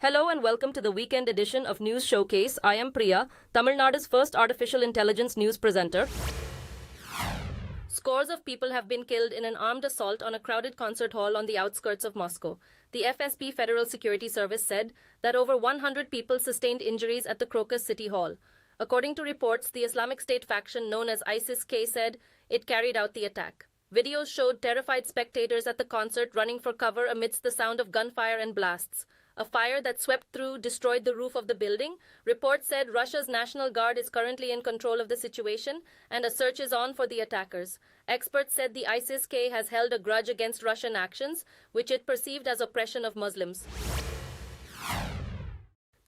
Hello and welcome to the weekend edition of News Showcase. I am Priya, Tamil Nadu's first artificial intelligence news presenter. Scores of people have been killed in an armed assault on a crowded concert hall on the outskirts of Moscow. The FSB Federal Security Service said that over 100 people sustained injuries at the Crocus City Hall. According to reports, the Islamic State faction known as ISIS-K said it carried out the attack. Videos showed terrified spectators at the concert running for cover amidst the sound of gunfire and blasts. A fire that swept through destroyed the roof of the building. Reports said Russia's National Guard is currently in control of the situation and a search is on for the attackers. Experts said the ISIS-K has held a grudge against Russian actions, which it perceived as oppression of Muslims.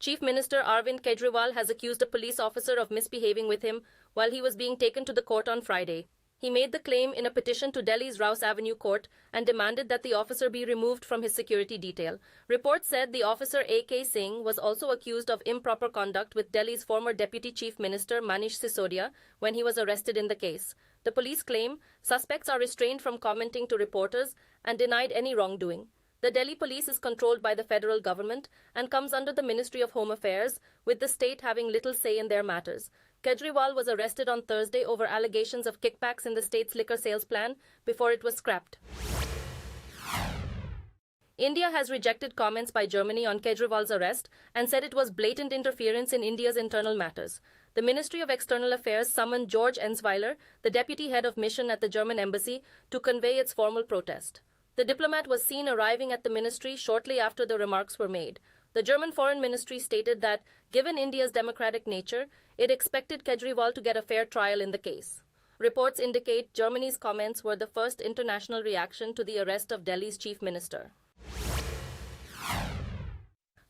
Chief Minister Arvind Kejriwal has accused a police officer of misbehaving with him while he was being taken to the court on Friday. He made the claim in a petition to Delhi's Rouse Avenue court and demanded that the officer be removed from his security detail. Reports said the officer A.K. Singh was also accused of improper conduct with Delhi's former Deputy Chief Minister Manish Sisodia when he was arrested in the case. The police claim suspects are restrained from commenting to reporters and denied any wrongdoing. The Delhi police is controlled by the federal government and comes under the Ministry of Home Affairs, with the state having little say in their matters. Kejriwal was arrested on Thursday over allegations of kickbacks in the state's liquor sales plan before it was scrapped. India has rejected comments by Germany on Kejriwal's arrest and said it was blatant interference in India's internal matters. The Ministry of External Affairs summoned George Ensweiler, the deputy head of mission at the German embassy, to convey its formal protest. The diplomat was seen arriving at the ministry shortly after the remarks were made. The German Foreign Ministry stated that, given India's democratic nature, it expected Kejriwal to get a fair trial in the case. Reports indicate Germany's comments were the first international reaction to the arrest of Delhi's chief minister.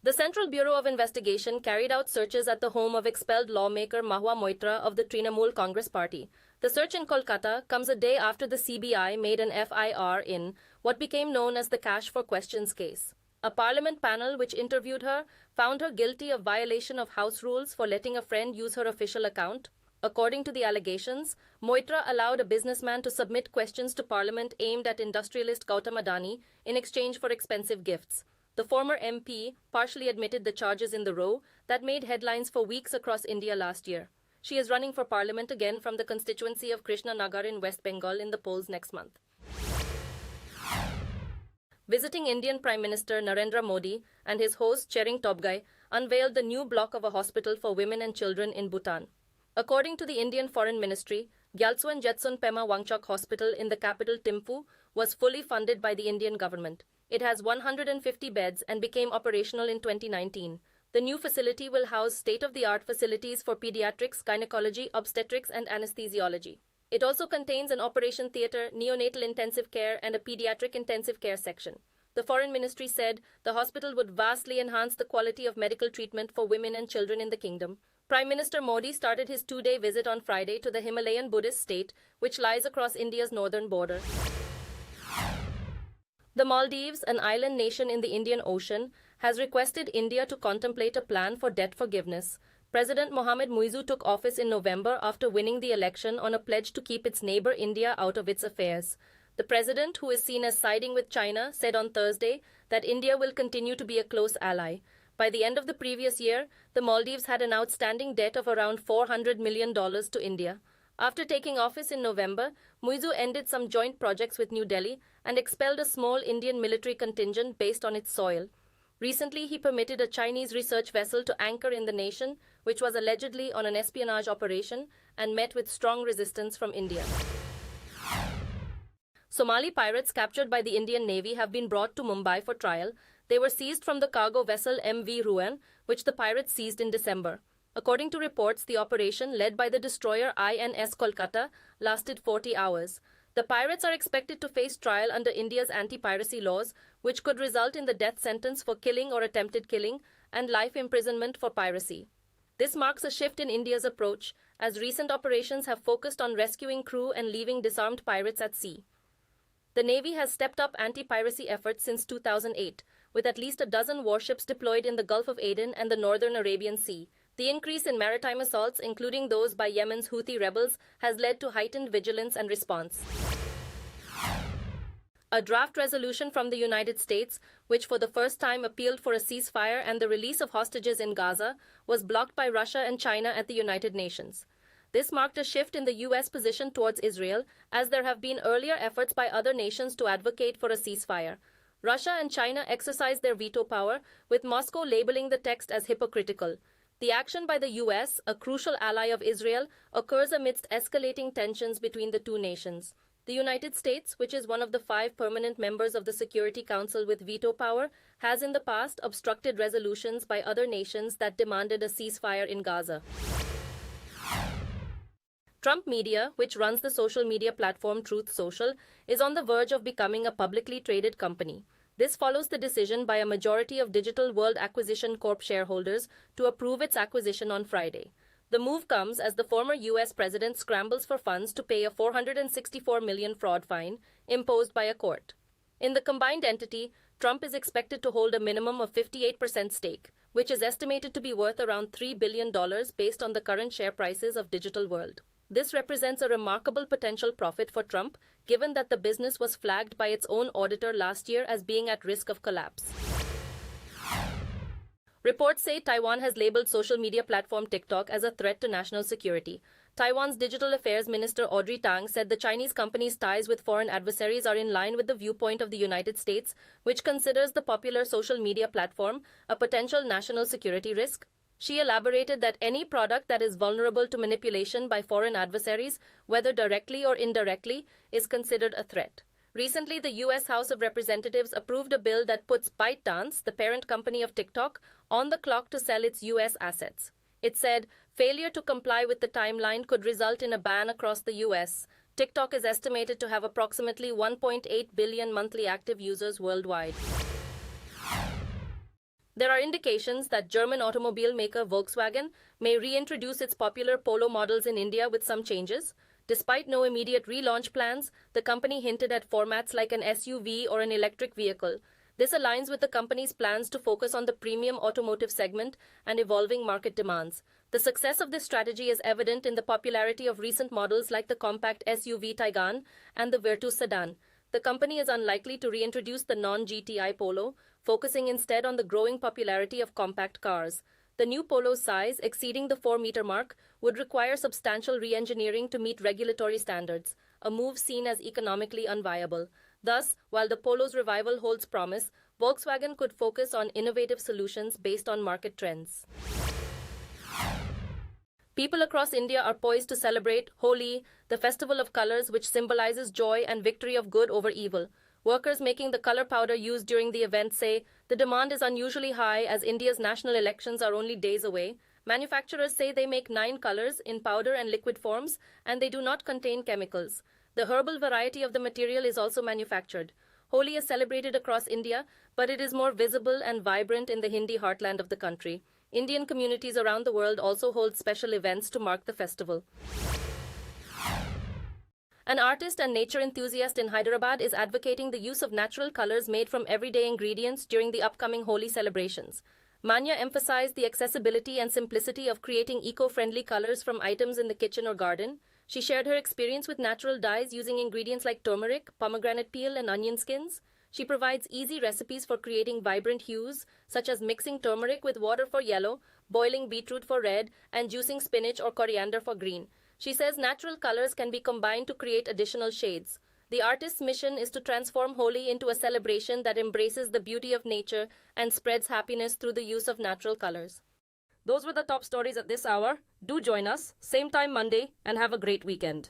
The Central Bureau of Investigation carried out searches at the home of expelled lawmaker Mahua Moitra of the Trinamool Congress Party. The search in Kolkata comes a day after the CBI made an FIR in what became known as the Cash for Questions case. A parliament panel which interviewed her found her guilty of violation of house rules for letting a friend use her official account. According to the allegations, Moitra allowed a businessman to submit questions to parliament aimed at industrialist Gautam Adani in exchange for expensive gifts. The former MP partially admitted the charges in the row that made headlines for weeks across India last year. She is running for parliament again from the constituency of Krishna Nagar in West Bengal in the polls next month. Visiting Indian Prime Minister Narendra Modi and his host Chering Tobgai unveiled the new block of a hospital for women and children in Bhutan. According to the Indian Foreign Ministry, Gyaltsuan Jetsun Pema Wangchok Hospital in the capital Thimphu was fully funded by the Indian government. It has 150 beds and became operational in 2019. The new facility will house state-of-the-art facilities for pediatrics, gynecology, obstetrics, and anesthesiology. It also contains an operation theatre, neonatal intensive care, and a pediatric intensive care section. The Foreign Ministry said the hospital would vastly enhance the quality of medical treatment for women and children in the kingdom. Prime Minister Modi started his two-day visit on Friday to the Himalayan Buddhist state, which lies across India's northern border. The Maldives, an island nation in the Indian Ocean, has requested India to contemplate a plan for debt forgiveness. President Mohamed Muizzu took office in November after winning the election on a pledge to keep its neighbor India out of its affairs. The president, who is seen as siding with China, said on Thursday that India will continue to be a close ally. By the end of the previous year, the Maldives had an outstanding debt of around $400 million to India. After taking office in November, Muizzu ended some joint projects with New Delhi and expelled a small Indian military contingent based on its soil. Recently, he permitted a Chinese research vessel to anchor in the nation, which was allegedly on an espionage operation and met with strong resistance from India. Somali pirates captured by the Indian Navy have been brought to Mumbai for trial. They were seized from the cargo vessel MV Ruan, which the pirates seized in December. According to reports, the operation, led by the destroyer INS Kolkata, lasted 40 hours. The pirates are expected to face trial under India's anti-piracy laws, which could result in the death sentence for killing or attempted killing and life imprisonment for piracy. This marks a shift in India's approach, as recent operations have focused on rescuing crew and leaving disarmed pirates at sea. The Navy has stepped up anti-piracy efforts since 2008, with at least a dozen warships deployed in the Gulf of Aden and the northern Arabian Sea. The increase in maritime assaults, including those by Yemen's Houthi rebels, has led to heightened vigilance and response. A draft resolution from the United States, which for the first time appealed for a ceasefire and the release of hostages in Gaza, was blocked by Russia and China at the United Nations. This marked a shift in the U.S. position towards Israel, as there have been earlier efforts by other nations to advocate for a ceasefire. Russia and China exercised their veto power, with Moscow labeling the text as hypocritical. The action by the U.S., a crucial ally of Israel, occurs amidst escalating tensions between the two nations. The United States, which is one of the 5 permanent members of the Security Council with veto power, has in the past obstructed resolutions by other nations that demanded a ceasefire in Gaza. Trump Media, which runs the social media platform Truth Social, is on the verge of becoming a publicly traded company. This follows the decision by a majority of Digital World Acquisition Corp shareholders to approve its acquisition on Friday. The move comes as the former U.S. president scrambles for funds to pay a $464 million fraud fine imposed by a court. In the combined entity, Trump is expected to hold a minimum of 58% stake, which is estimated to be worth around $3 billion based on the current share prices of Digital World. This represents a remarkable potential profit for Trump, given that the business was flagged by its own auditor last year as being at risk of collapse. Reports say Taiwan has labeled social media platform TikTok as a threat to national security. Taiwan's Digital Affairs Minister Audrey Tang said the Chinese company's ties with foreign adversaries are in line with the viewpoint of the United States, which considers the popular social media platform a potential national security risk. She elaborated that any product that is vulnerable to manipulation by foreign adversaries, whether directly or indirectly, is considered a threat. Recently, the U.S. House of Representatives approved a bill that puts ByteDance, the parent company of TikTok, on the clock to sell its U.S. assets. It said, failure to comply with the timeline could result in a ban across the U.S. TikTok is estimated to have approximately 1.8 billion monthly active users worldwide. There are indications that German automobile maker Volkswagen may reintroduce its popular Polo models in India with some changes. Despite no immediate relaunch plans, the company hinted at formats like an SUV or an electric vehicle. This aligns with the company's plans to focus on the premium automotive segment and evolving market demands. The success of this strategy is evident in the popularity of recent models like the compact SUV Taycan and the Virtus sedan. The company is unlikely to reintroduce the non-GTI Polo, focusing instead on the growing popularity of compact cars. The new Polo's size, exceeding the 4-meter mark, would require substantial re-engineering to meet regulatory standards, a move seen as economically unviable. Thus, while the Polo's revival holds promise, Volkswagen could focus on innovative solutions based on market trends. People across India are poised to celebrate Holi, the festival of colors which symbolizes joy and victory of good over evil. Workers making the color powder used during the event say the demand is unusually high as India's national elections are only days away. Manufacturers say they make 9 colors in powder and liquid forms, and they do not contain chemicals. The herbal variety of the material is also manufactured. Holi is celebrated across India, but it is more visible and vibrant in the Hindi heartland of the country. Indian communities around the world also hold special events to mark the festival. An artist and nature enthusiast in Hyderabad is advocating the use of natural colors made from everyday ingredients during the upcoming Holi celebrations. Manya emphasized the accessibility and simplicity of creating eco-friendly colors from items in the kitchen or garden. She shared her experience with natural dyes using ingredients like turmeric, pomegranate peel, and onion skins. She provides easy recipes for creating vibrant hues, such as mixing turmeric with water for yellow, boiling beetroot for red, and juicing spinach or coriander for green. She says natural colors can be combined to create additional shades. The artist's mission is to transform Holi into a celebration that embraces the beauty of nature and spreads happiness through the use of natural colors. Those were the top stories at this hour. Do join us, same time Monday, and have a great weekend.